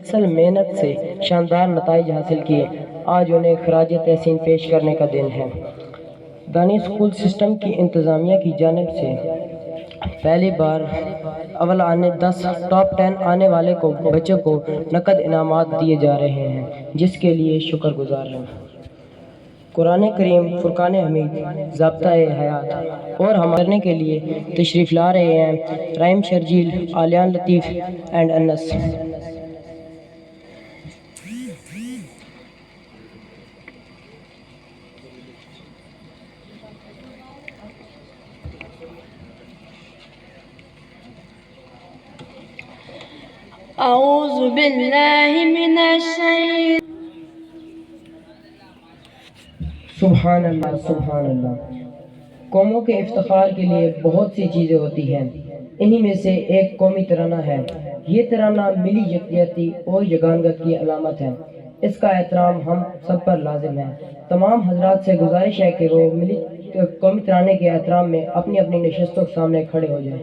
مسلسل محنت سے شاندار نتائج حاصل کیے، آج انہیں خراج تحسین پیش کرنے کا دن ہے۔ دانش اسکول سسٹم کی انتظامیہ کی جانب سے پہلی بار اول آنے 10 ٹاپ 10 آنے والے بچوں کو نقد انعامات دیے جا رہے ہیں، جس کے لیے شکر گزار ہیں۔ قرآن کریم فرقان حمید ضابطۂ حیات اور ہم کرنے کے لیے تشریف لا رہے ہیں رائم شرجیل، عالیان لطیف اینڈ انس۔ اعوذ باللہ من الشیطان۔ سبحان اللہ، سبحان اللہ۔ قوموں کے افتخار کے لیے بہت سی چیزیں ہوتی ہیں، انہی میں سے ایک قومی ترانہ ہے۔ یہ ترانہ ملی یکجہتی اور یگانگت کی علامت ہے، اس کا احترام ہم سب پر لازم ہے۔ تمام حضرات سے گزارش ہے کہ وہ قومی ترانے کے احترام میں اپنی اپنی نشستوں کے سامنے کھڑے ہو جائیں۔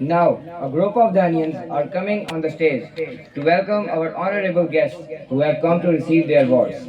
Now, a group of Danians are coming on the stage to welcome our honorable guests who have come to receive their awards.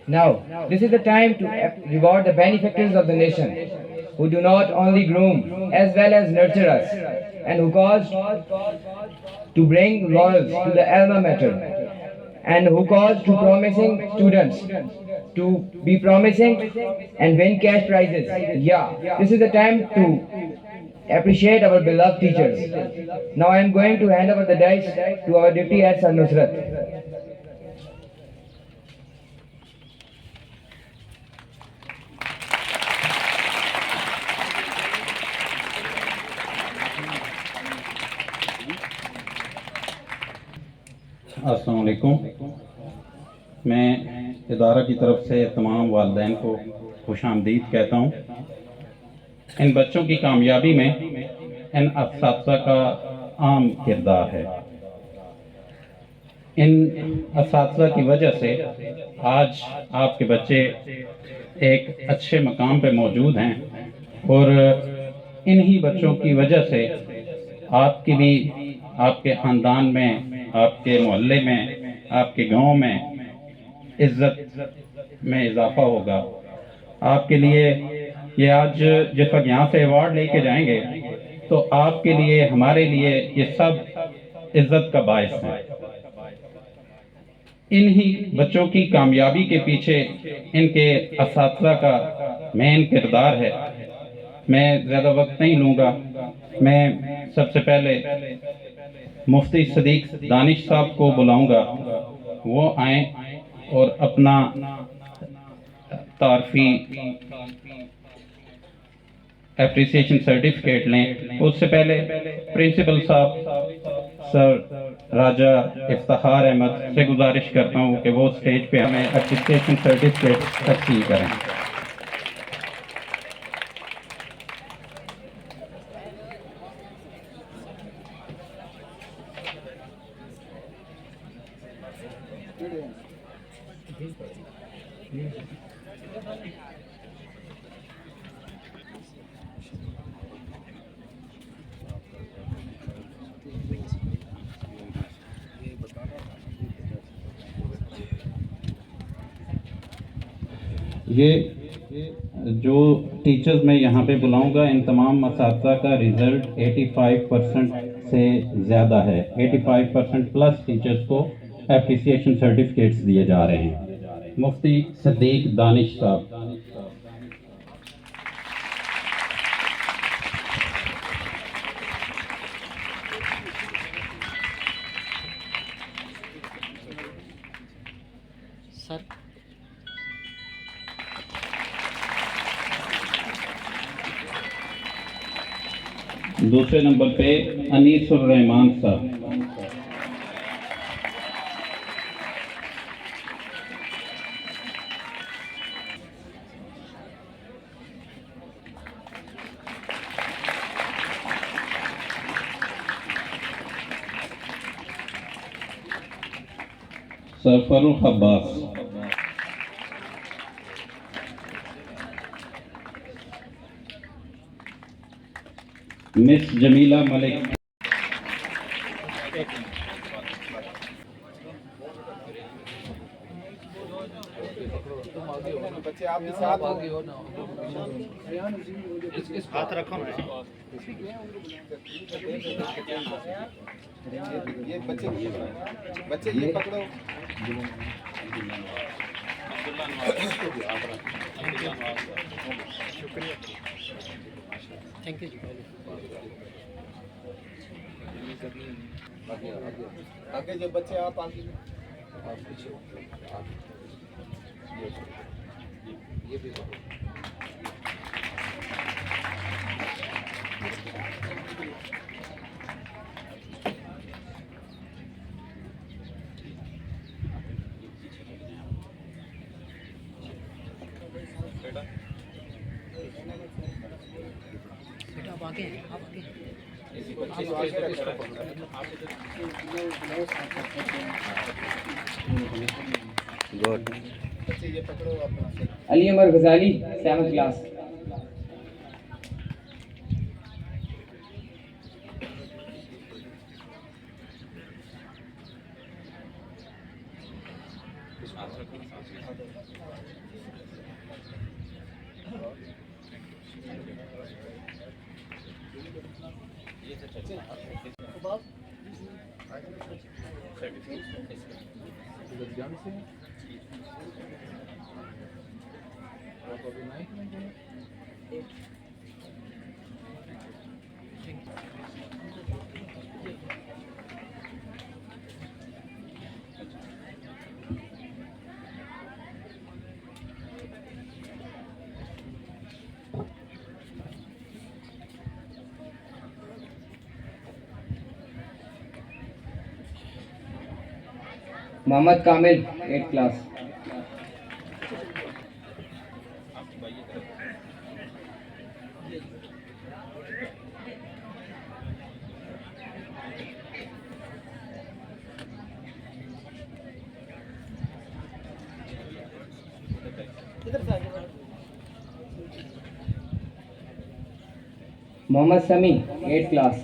Now, this is the time to reward the benefactors of the nation, who do not only groom as well as nurture us, and who caused to bring laurels to the alma mater, and who caused to promising students to be promising and win cash prizes. Yeah, this is the time to appreciate our beloved teachers. Now I am going to hand over the dice to our deputy head, Sir Nusrat. السلام علیکم. میں ادارہ کی طرف سے تمام والدین کو خوش آمدید کہتا ہوں. ان بچوں کی کامیابی میں ان اساتذہ کا عام کردار ہے. ان اساتذہ کی وجہ سے آج آپ کے بچے ایک اچھے مقام پہ موجود ہیں، اور انہی بچوں کی وجہ سے آپ کی بھی، آپ کے خاندان میں، آپ کے محلے میں، آپ کے گاؤں میں عزت میں اضافہ ہوگا. آپ کے لیے یہ آج جس وقت یہاں سے ایوارڈ لے کے جائیں گے تو آپ کے لیے، ہمارے لیے یہ سب عزت کا باعث ہے. انہی بچوں کی کامیابی کے پیچھے ان کے اساتذہ کا مین کردار ہے. میں زیادہ وقت نہیں لوں گا. میں سب سے پہلے مفتی صدیق دانش صاحب کو بلاؤں گا، وہ آئیں اور اپنا تعارفی اپریسیشن سرٹیفکیٹ لیں. اس سے پہلے پرنسپل صاحب سر راجہ افتخار احمد سے گزارش کرتا ہوں کہ وہ اسٹیج پہ ہمیں اپریسیشن سرٹیفکیٹ تقسیم کریں. یہ جو ٹیچرز میں یہاں پہ بلاؤں گا، ان تمام اساتذہ کا رزلٹ 85% سے زیادہ ہے. 85% پلس ٹیچرز کو اپریسیشن سرٹیفکیٹس دیے جا رہے ہیں. مفتی صدیق دانش صاحب. دوسرے نمبر پہ انیس الرحمان صاحب. سر فاروق عباس. مس جمیلہ ملک. ہاتھ رکھو نا. یہ بچے یہ پکڑو. شکریہ. Thank you. آگے جو بچے آپ آگے یہ بھی آپ آگے ہیں. آپ آگے علی عمر غزالی 7th class. Mohammad Kamil, 8th class. Mohammad Sami, 8th class.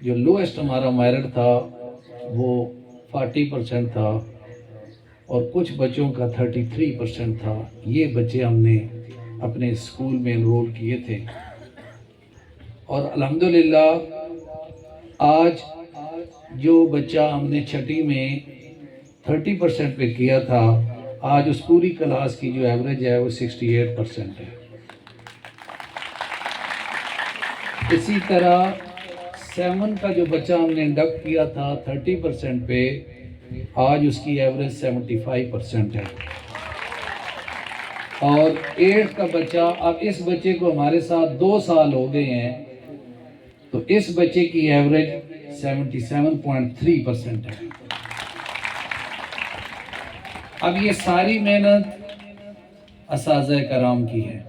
جو لویسٹ ہمارا میرٹ تھا وہ 40% تھا اور کچھ بچوں کا 33% تھا. یہ بچے ہم نے اپنے اسکول میں انرول کیے تھے اور الحمدللہ آج جو بچہ ہم نے چھٹی میں 30% پہ کیا تھا، آج اس پوری کلاس کی جو ایوریج ہے وہ 68% ہے. اسی طرح 7 کا جو بچہ ہم نے انڈکٹ کیا تھا 30% پہ، آج اس کی ایوریج 75% ہے. اور 8 کا بچہ، اب اس بچے کو ہمارے ساتھ 2 سال ہو گئے ہیں تو اس بچے کی ایوریج 77.3% ہے. اب یہ ساری محنت اساتذہ کرام کی ہے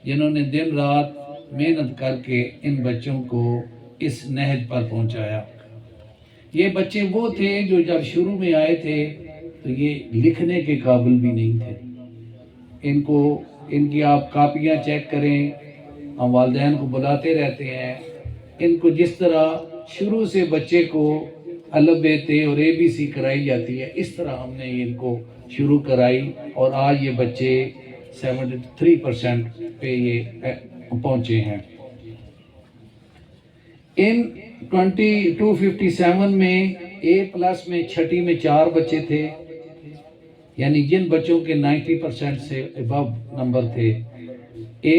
جنہوں نے دن رات محنت کر کے ان بچوں کو اس نہج پر پہنچایا. یہ بچے وہ تھے جو جب شروع میں آئے تھے تو یہ لکھنے کے قابل بھی نہیں تھے. ان کی آپ کاپیاں چیک کریں، ہم والدین کو بلاتے رہتے ہیں. ان کو جس طرح شروع سے بچے کو الف ب ت اور ABC کرائی جاتی ہے، اس طرح ہم نے ان کو شروع کرائی اور آج یہ بچے 73% پہ یہ پہنچے ہیں. ان 2257 میں A+ میں چھٹی میں 4 بچے تھے، یعنی جن بچوں کے 90% سے ابو نمبر تھے. A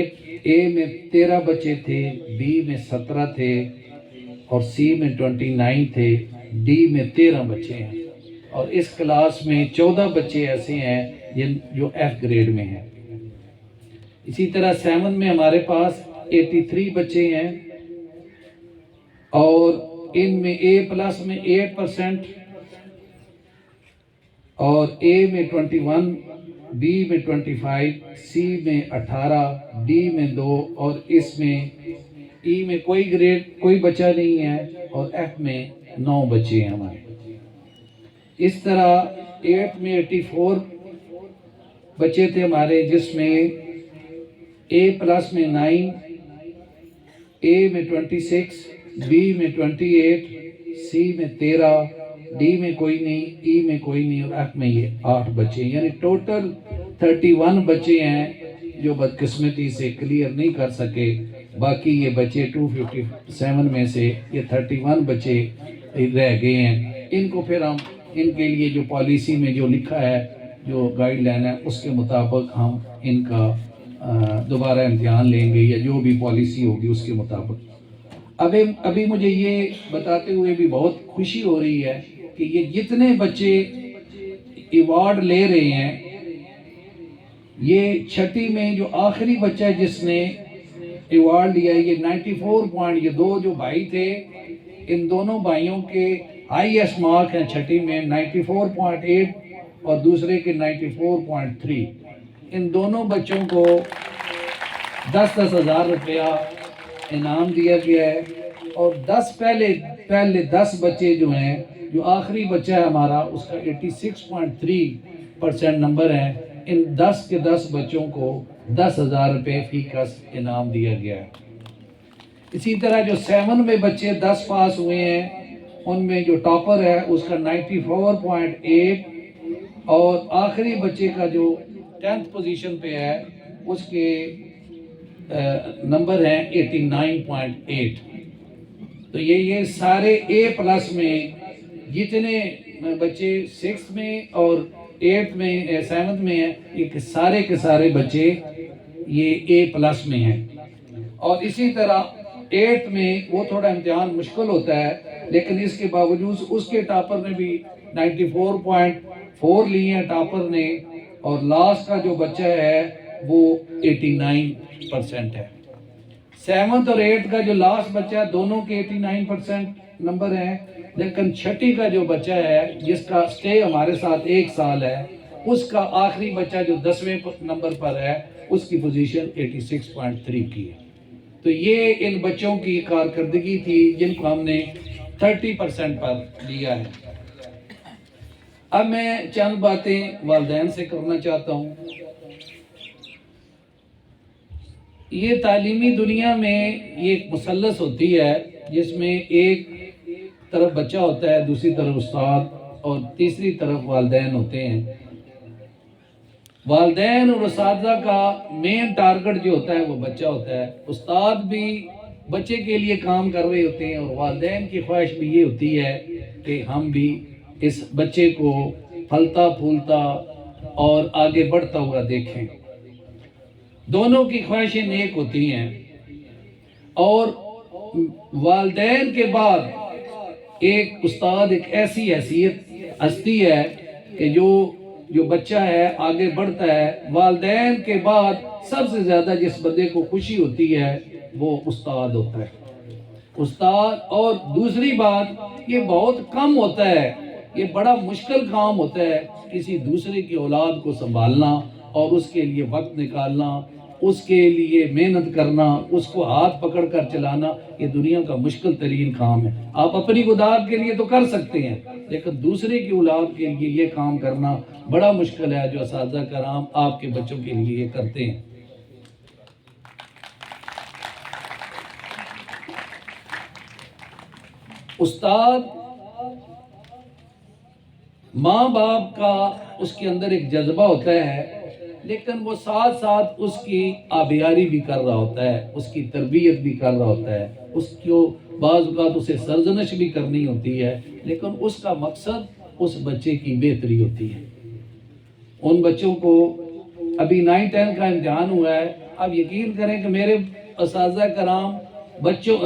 میں 13 بچے تھے، B میں 17 تھے اور C میں 29 تھے، D میں 13 بچے ہیں اور اس کلاس میں 14 بچے ایسے ہیں جو F گریڈ میں ہیں. اسی طرح 7 میں ہمارے پاس 83 بچے ہیں اور ان میں A+ میں 8% اور A میں 21، B میں 25، C میں 18، D میں 2 اور اس میں E میں کوئی بچہ نہیں ہے اور F میں 9 بچے ہیں ہمارے. اس طرح 8 میں 84 بچے تھے ہمارے، جس میں A+ میں 9، A میں 26، B میں 28، C میں 13، D میں کوئی نہیں، E میں کوئی نہیں اور F میں یہ 8 بچے ہیں. یعنی ٹوٹل 31 بچے ہیں جو بدقسمتی سے کلیئر نہیں کر سکے. باقی یہ بچے 257 میں سے یہ 31 بچے رہ گئے ہیں. ان کو پھر ہم ان کے لیے جو پالیسی میں جو لکھا ہے، جو گائیڈ لائن ہے، اس کے مطابق ہم ان کا دوبارہ امتحان لیں گے یا جو بھی پالیسی ہوگی اس کے مطابق. ابھی مجھے یہ بتاتے ہوئے بھی بہت خوشی ہو رہی ہے کہ یہ جتنے بچے ایوارڈ لے رہے ہیں، یہ چھٹی میں جو آخری بچہ ہے جس نے ایوارڈ لیا ہے، یہ 94 پوائنٹ، یہ 2 جو بھائی تھے، ان دونوں بھائیوں کے ہائیسٹ مارک ہیں چھٹی میں 94.8 اور دوسرے کے 94.3. ان دونوں بچوں کو 10,000 روپیہ انعام دیا گیا ہے اور 10 پہلے 10 بچے جو ہیں، جو آخری بچہ ہے ہمارا اس کا 86.3% نمبر ہے. ان 10 کے 10 بچوں کو 10,000 روپے فی کس انعام دیا گیا ہے. اسی طرح جو 7 میں بچے 10 پاس ہوئے ہیں، ان میں جو ٹاپر ہے اس کا 94.8 اور آخری بچے کا جو 10th پوزیشن پہ ہے اس کے نمبر ہیں 89.8. تو یہ سارے A+ میں جتنے بچے 6 میں اور 8 میں 7 میں ہیں، یہ سارے کے سارے بچے یہ A+ میں ہیں. اور اسی طرح 8 میں وہ تھوڑا امتحان مشکل ہوتا ہے، لیکن اس کے باوجود اس کے ٹاپر نے بھی 94.4 لی ہیں ٹاپر نے، اور لاسٹ کا جو بچہ ہے وہ 89% ہے. 7 اور 8 کا جو لاسٹ بچہ ہے دونوں کے 89% نمبر ہیں، لیکن چھٹی کا جو بچہ ہے جس کا سٹے ہمارے ساتھ 1 سال ہے، اس کا آخری بچہ جو 10ویں نمبر پر ہے اس کی پوزیشن 86.3 کی ہے. تو یہ ان بچوں کی کارکردگی تھی جن کو ہم نے 30% پر لیا ہے. اب میں چند باتیں والدین سے کرنا چاہتا ہوں. یہ تعلیمی دنیا میں یہ ایک مثلث ہوتی ہے جس میں ایک طرف بچہ ہوتا ہے، دوسری طرف استاد اور تیسری طرف والدین ہوتے ہیں۔ والدین اور اساتذہ کا مین ٹارگٹ جو ہوتا ہے وہ بچہ ہوتا ہے۔ استاد بھی بچے کے لیے کام کر رہے ہوتے ہیں اور والدین کی خواہش بھی یہ ہوتی ہے کہ ہم بھی اس بچے کو پھلتا پھولتا اور آگے بڑھتا ہوا دیکھیں۔ دونوں کی خواہشیں نیک ہوتی ہیں، اور والدین کے بعد ایک استاد ایک ایسی حیثیت ہستی ہے کہ جو بچہ ہے آگے بڑھتا ہے۔ والدین کے بعد سب سے زیادہ جس بندے کو خوشی ہوتی ہے وہ استاد ہوتا ہے، استاد۔ اور دوسری بات، یہ بہت کم ہوتا ہے، یہ بڑا مشکل کام ہوتا ہے کسی دوسرے کی اولاد کو سنبھالنا اور اس کے لیے وقت نکالنا، اس کے لیے محنت کرنا، اس کو ہاتھ پکڑ کر چلانا، یہ دنیا کا مشکل ترین کام ہے۔ آپ اپنی اولاد کے لیے تو کر سکتے ہیں، لیکن دوسرے کی اولاد کے لیے یہ کام کرنا بڑا مشکل ہے، جو اساتذہ کرام آپ کے بچوں کے لیے یہ کرتے ہیں۔ استاد ماں باپ کا اس کے اندر ایک جذبہ ہوتا ہے، لیکن وہ ساتھ ساتھ اس کی آبیاری بھی کر رہا ہوتا ہے، اس کی تربیت بھی کر رہا ہوتا ہے، اس کو بعض اوقات اسے سرزنش بھی کرنی ہوتی ہے، لیکن اس کا مقصد اس بچے کی بہتری ہوتی ہے۔ ان بچوں کو ابھی 9 10 کا امتحان ہوا ہے، آپ یقین کریں کہ میرے اساتذہ کرام بچوں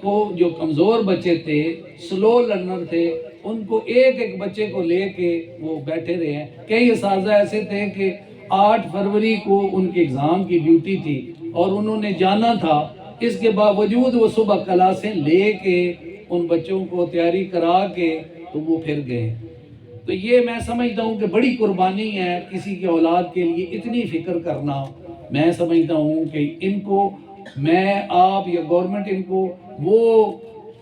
کو جو کمزور بچے تھے، سلو لرنر تھے، ان کو ایک ایک بچے کو لے کے وہ بیٹھے رہے ہیں۔ کئی اساتذہ ایسے تھے کہ 8 فروری کو ان کے اگزام کی ڈیوٹی تھی اور انہوں نے جانا تھا، اس کے باوجود وہ صبح کلاسیں لے کے ان بچوں کو تیاری کرا کے تو وہ پھر گئے۔ تو یہ میں سمجھتا ہوں کہ بڑی قربانی ہے کسی کے اولاد کے لیے اتنی فکر کرنا۔ میں سمجھتا ہوں کہ ان کو میں آپ یا گورنمنٹ ان کو وہ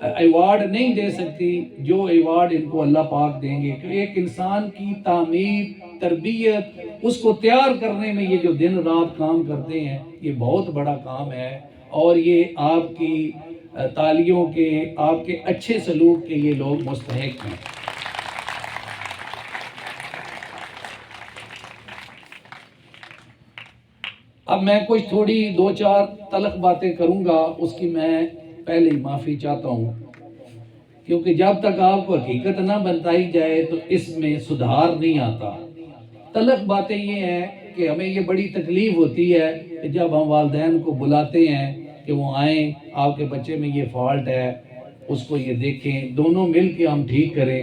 ایوارڈ نہیں دے سکتی جو ایوارڈ ان کو اللہ پاک دیں گے، کہ ایک انسان کی تعمیر، تربیت، اس کو تیار کرنے میں یہ جو دن رات کام کرتے ہیں، یہ بہت بڑا کام ہے، اور یہ آپ کی تالیوں کے، آپ کے اچھے سلوک کے یہ لوگ مستحق ہیں۔ اب میں کچھ تھوڑی 2 4 تلخ باتیں کروں گا، اس کی میں پہلے ہی معافی چاہتا ہوں، کیونکہ جب تک آپ کو حقیقت نہ بتائی جائے تو اس میں سدھار نہیں آتا۔ تلخ باتیں یہ ہیں کہ ہمیں یہ بڑی تکلیف ہوتی ہے کہ جب ہم والدین کو بلاتے ہیں کہ وہ آئیں، آپ کے بچے میں یہ فالٹ ہے، اس کو یہ دیکھیں، دونوں مل کے ہم ٹھیک کریں،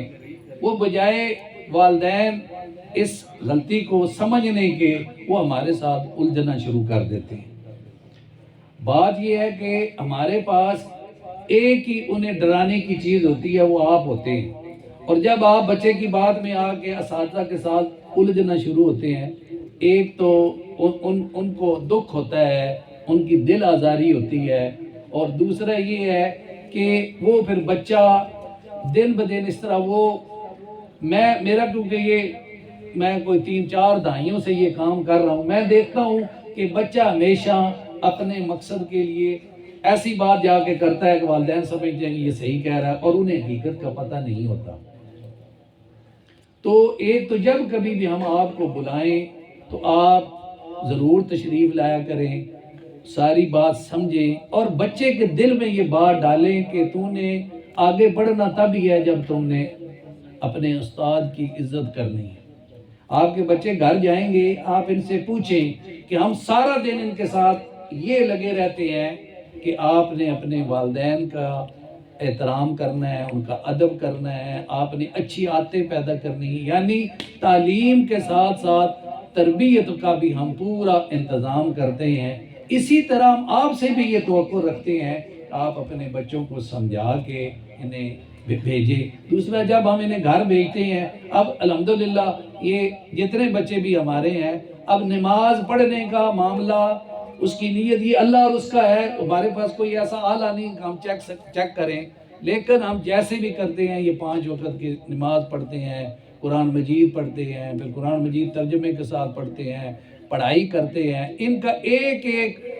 وہ بجائے والدین اس غلطی کو سمجھنے کے وہ ہمارے ساتھ الجھنا شروع کر دیتے ہیں۔ بات یہ ہے کہ ہمارے پاس ایک ہی انہیں ڈرانے کی چیز ہوتی ہے، وہ آپ ہوتے ہیں، اور جب آپ بچے کی بات میں آ کے اساتذہ کے ساتھ الجھنا شروع ہوتے ہیں، ایک تو ان کو دکھ ہوتا ہے، ان کی دل آزاری ہوتی ہے، اور دوسرا یہ ہے کہ وہ پھر بچہ دن بدن اس طرح وہ میرا کیونکہ یہ میں کوئی 3 4 دہائیوں سے یہ کام کر رہا ہوں، میں دیکھتا ہوں کہ بچہ ہمیشہ اپنے مقصد کے لیے ایسی بات جا کے کرتا ہے کہ والدین سمجھتے ہیں کہ یہ صحیح کہہ رہا ہے اور انہیں حقیقت کا پتہ نہیں ہوتا۔ تو ایک تو جب کبھی بھی ہم آپ کو بلائیں تو آپ ضرور تشریف لایا کریں، ساری بات سمجھیں، اور بچے کے دل میں یہ بات ڈالیں کہ تو نے آگے بڑھنا تب ہی ہے جب تم نے اپنے استاد کی عزت کرنی ہے۔ آپ کے بچے گھر جائیں گے، آپ ان سے پوچھیں کہ ہم سارا دن ان کے ساتھ یہ لگے رہتے ہیں کہ آپ نے اپنے والدین کا احترام کرنا ہے، ان کا ادب کرنا ہے، آپ نے اچھی عادتیں پیدا کرنی ہے، یعنی تعلیم کے ساتھ ساتھ تربیت کا بھی ہم پورا انتظام کرتے ہیں۔ اسی طرح ہم آپ سے بھی یہ توقع رکھتے ہیں کہ آپ اپنے بچوں کو سمجھا کے انہیں بھیجیں۔ دوسرا، جب ہم انہیں گھر بھیجتے ہیں، اب الحمدللہ یہ جتنے بچے بھی ہمارے ہیں، اب نماز پڑھنے کا معاملہ، اس کی نیت یہ اللہ اور اس کا ہے، ہمارے پاس کوئی ایسا آلہ نہیں کہ ہم چیک کریں، لیکن ہم جیسے بھی کرتے ہیں، یہ 5 وقت کی نماز پڑھتے ہیں، قرآن مجید پڑھتے ہیں، پھر قرآن مجید ترجمے کے ساتھ پڑھتے ہیں، پڑھائی کرتے ہیں، ان کا ایک ایک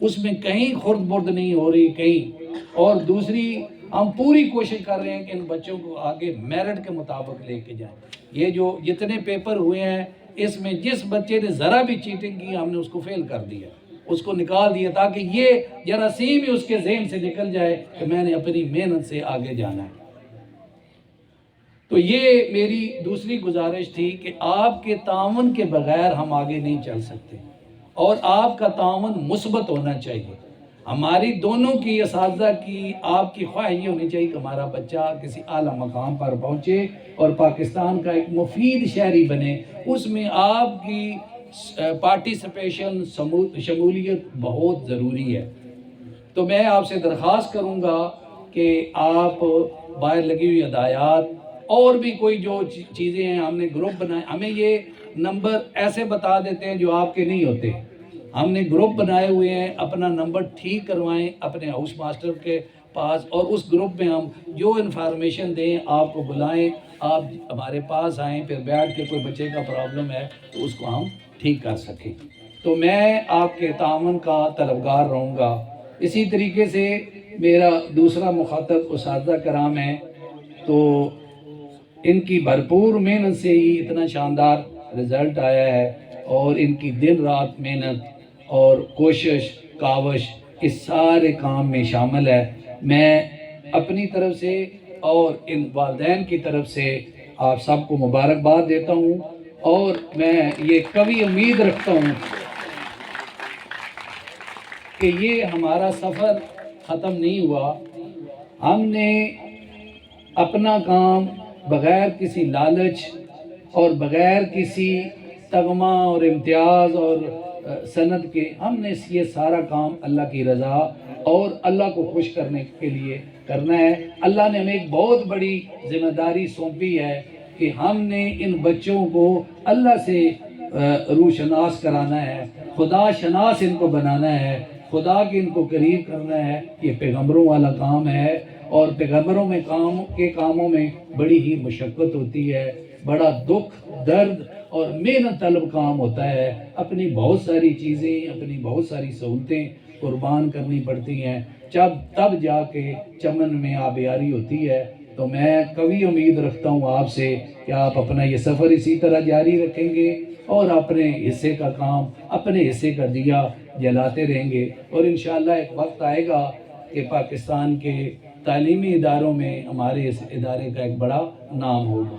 اس میں کہیں خرد برد نہیں ہو رہی کہیں. اور دوسری ہم پوری کوشش کر رہے ہیں کہ ان بچوں کو آگے میرٹ کے مطابق لے کے جائیں. یہ جو جتنے پیپر ہوئے ہیں اس میں جس بچے نے ذرا بھی چیٹنگ کی ہم نے اس کو فیل کر دیا, اس کو نکال دیا, تاکہ یہ جراثیم ہی اس کے ذہن سے نکل جائے کہ میں نے اپنی محنت سے آگے جانا ہے. تو یہ میری دوسری گزارش تھی کہ آپ کے تعاون کے بغیر ہم آگے نہیں چل سکتے, اور آپ کا تعاون مثبت ہونا چاہیے. ہماری دونوں کی, اساتذہ کی, آپ کی خواہش یہ ہونی چاہیے کہ ہمارا بچہ کسی اعلیٰ مقام پر پہنچے اور پاکستان کا ایک مفید شہری بنے. اس میں آپ کی پارٹیسپیشن, شمولیت بہت ضروری ہے. تو میں آپ سے درخواست کروں گا کہ آپ باہر لگی ہوئی ہدایات اور بھی کوئی جو چیزیں ہیں, ہم نے گروپ بنائے, ہمیں یہ نمبر ایسے بتا دیتے ہیں جو آپ کے نہیں ہوتے. ہم نے گروپ بنائے ہوئے ہیں, اپنا نمبر ٹھیک کروائیں اپنے ہاؤس ماسٹر کے پاس, اور اس گروپ میں ہم جو انفارمیشن دیں آپ کو بلائیں, آپ ہمارے پاس آئیں, پھر بیٹھ کے کوئی بچے کا پرابلم ہے تو اس کو ہم ٹھیک کر سکیں. تو میں آپ کے تعاون کا طلبگار رہوں گا. اسی طریقے سے میرا دوسرا مخاطب اساتذہ کرام ہے, تو ان کی بھرپور محنت سے ہی اتنا شاندار رزلٹ آیا ہے, اور ان کی دن رات محنت اور کوشش کاوش اس سارے کام میں شامل ہے. میں اپنی طرف سے اور ان والدین کی طرف سے آپ سب کو مبارکباد دیتا ہوں, اور میں یہ کبھی امید رکھتا ہوں کہ یہ ہمارا سفر ختم نہیں ہوا. ہم نے اپنا کام بغیر کسی لالچ اور بغیر کسی تغمہ اور امتیاز اور سند کے, ہم نے یہ سارا کام اللہ کی رضا اور اللہ کو خوش کرنے کے لیے کرنا ہے. اللہ نے ہمیں ایک بہت بڑی ذمہ داری سونپی ہے کہ ہم نے ان بچوں کو اللہ سے روشناس کرانا ہے, خدا شناس ان کو بنانا ہے, خدا کے ان کو قریب کرنا ہے. یہ پیغمبروں والا کام ہے, اور پیغمبروں میں کاموں میں بڑی ہی مشقت ہوتی ہے, بڑا دکھ درد اور محنت طلب کام ہوتا ہے. اپنی بہت ساری چیزیں, اپنی بہت ساری سہولتیں قربان کرنی پڑتی ہیں, تب جا کے چمن میں آبیاری ہوتی ہے. تو میں کبھی امید رکھتا ہوں آپ سے کہ آپ اپنا یہ سفر اسی طرح جاری رکھیں گے, اور اپنے حصے کا کام, اپنے حصے کا دیا جلاتے رہیں گے, اور انشاءاللہ ایک وقت آئے گا کہ پاکستان کے تعلیمی اداروں میں ہمارے اس ادارے کا ایک بڑا نام ہوگا.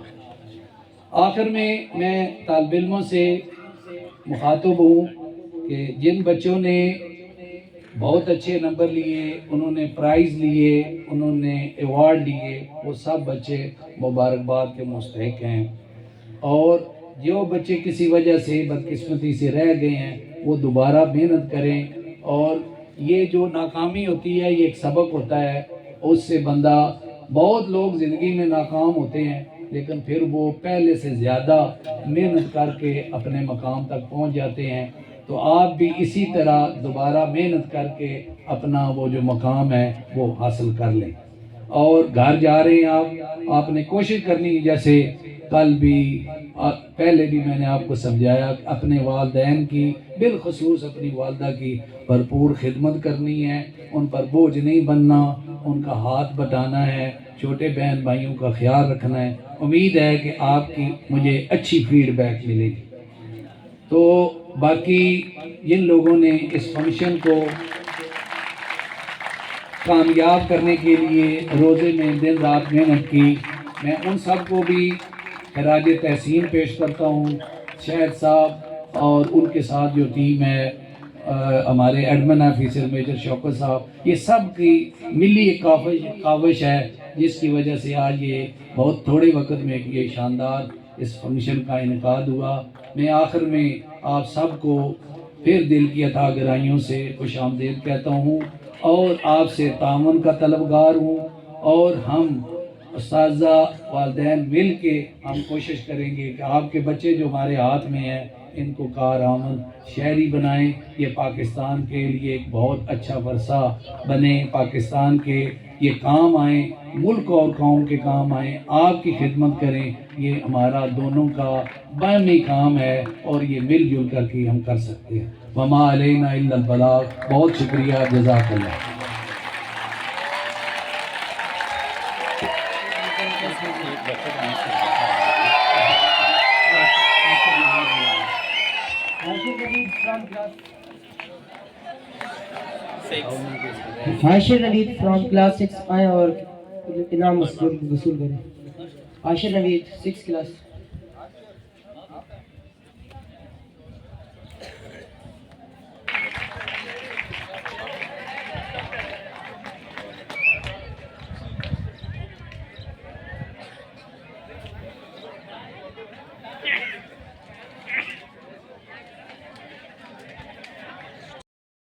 آخر میں طالب علموں سے مخاطب ہوں کہ جن بچوں نے بہت اچھے نمبر لیے, انہوں نے پرائز لیے, انہوں نے ایوارڈ لیے, وہ سب بچے مبارکباد کے مستحق ہیں. اور جو بچے کسی وجہ سے بدقسمتی سے رہ گئے ہیں وہ دوبارہ محنت کریں, اور یہ جو ناکامی ہوتی ہے یہ ایک سبق ہوتا ہے. اس سے بندہ, بہت لوگ زندگی میں ناکام ہوتے ہیں لیکن پھر وہ پہلے سے زیادہ محنت کر کے اپنے مقام تک پہنچ جاتے ہیں. تو آپ بھی اسی طرح دوبارہ محنت کر کے اپنا وہ جو مقام ہے وہ حاصل کر لیں. اور گھر جا رہے ہیں آپ نے کوشش کرنی, جیسے کل بھی پہلے بھی میں نے آپ کو سمجھایا, اپنے والدین کی, بالخصوص اپنی والدہ کی بھرپور خدمت کرنی ہے, ان پر بوجھ نہیں بننا, ان کا ہاتھ بٹانا ہے, چھوٹے بہن بھائیوں کا خیال رکھنا ہے. امید ہے کہ آپ کی مجھے اچھی فیڈ بیک ملے گی. تو باقی جن لوگوں نے اس فنکشن کو کامیاب کرنے کے لیے روزے میں دن رات محنت کی, میں ان سب کو بھی خراج تحسین پیش کرتا ہوں. شہد صاحب اور ان کے ساتھ جو ٹیم ہے, ہمارے ایڈمن آفیسر میجر شوکت صاحب, یہ سب کی ملی ایک کاوش ہے جس کی وجہ سے آج یہ بہت تھوڑے وقت میں یہ شاندار اس فنکشن کا انعقاد ہوا. میں آخر میں آپ سب کو پھر دل کی عطا گرائیوں سے خوش آمدید کہتا ہوں, اور آپ سے تعاون کا طلبگار ہوں, اور ہم اساتذہ والدین مل کے ہم کوشش کریں گے کہ آپ کے بچے جو ہمارے ہاتھ میں ہیں ان کو کارآمد شہری بنائیں. یہ پاکستان کے لیے ایک بہت اچھا ورثہ بنے, پاکستان کے یہ کام آئیں، ملک اور قوم کے کام آئیں، آپ کی خدمت کریں، یہ ہمارا دونوں کا باہمی کام ہے اور یہ مل جل کر کے ہم کر سکتے ہیں۔ وما علینا الا البلاغ۔ بہت شکریہ، جزاک اللہ۔ عاشر نوید فرام کلاس 6 آئیں اور انعام وصول کریں۔ عاشر نوید 6 کلاس